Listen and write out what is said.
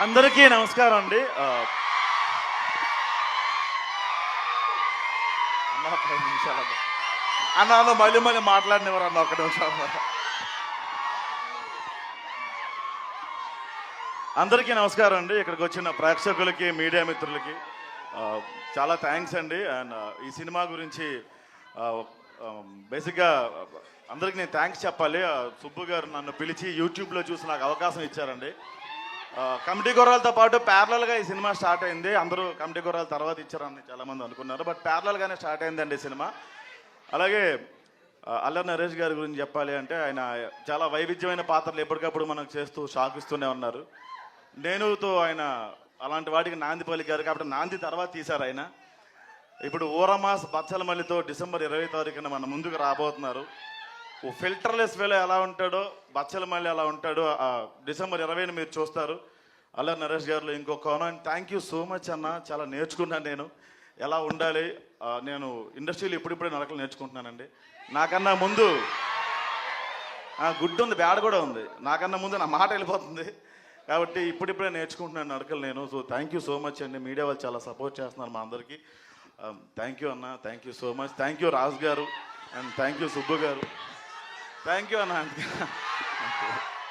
అందరికీ నమస్కారం అండి. అన్న 5 నిమిషాలు అన్న మళ్ళీ మళ్ళీ మాట్లాడినవారు అన్న 1 నిమిషం. అందరికీ నమస్కారం అండి. ఇక్కడికి వచ్చిన ప్రేక్షకులకి, మీడియా మిత్రులకి చాలా థ్యాంక్స్ అండి. అండ్ ఈ సినిమా గురించి బేసిక్గా అందరికీ నేను థ్యాంక్స్ చెప్పాలి. సుబ్బు గారు నన్ను పిలిచి యూట్యూబ్లో చూసి నాకు అవకాశం ఇచ్చారండి. కమిటీ గుర్రాలతో పాటు ప్యారలల్గా ఈ సినిమా స్టార్ట్ అయింది. అందరూ కమిటీ గుర్రాల తర్వాత ఇచ్చారని చాలామంది అనుకున్నారు, బట్ ప్యారలల్గానే స్టార్ట్ అయిందండి ఈ సినిమా. అలాగే అల్లరి నరేష్ గారి గురించి చెప్పాలి అంటే ఆయన చాలా వైవిధ్యమైన పాత్రలు ఎప్పటికప్పుడు మనకు చేస్తూ షాక్ ఇస్తూనే ఉన్నారు. నేనుతో ఆయన అలాంటి వాటికి నాంది పలికారు కాబట్టి నాంది తర్వాత తీశారు ఆయన. ఇప్పుడు ఊరమాస్ బచ్చలమల్లితో డిసెంబర్ 20 తారీఖున మన ముందుకు రాబోతున్నారు. ఓ ఫిల్టర్లెస్ వేలో ఎలా ఉంటాడో బచ్చలమల్లి అలా ఉంటాడో డిసెంబర్ 20ని మీరు చూస్తారు. అల్లరి నరేష్ గారిలో ఇంకో కోణం. థ్యాంక్ యూ సో మచ్ అన్న. చాలా నేర్చుకున్నాను నేను ఎలా ఉండాలి. నేను ఇండస్ట్రీలో ఇప్పుడిప్పుడే నడకలు నేర్చుకుంటున్నానండి. నాకన్నా ముందు గుడ్డు ఉంది, బ్యాడ్ కూడా ఉంది. నాకన్నా ముందు నా మాట వెళ్ళిపోతుంది కాబట్టి ఇప్పుడిప్పుడే నేర్చుకుంటున్నాను నడకలు నేను. So thank you so much అండి. మీడియా వాళ్ళు చాలా సపోర్ట్ చేస్తున్నారు మా అందరికీ. థ్యాంక్ యూ అన్న. Thank you so much. Thank you Raju garu and thank you Subbu గారు. థ్యాంక్ యూ అన్న.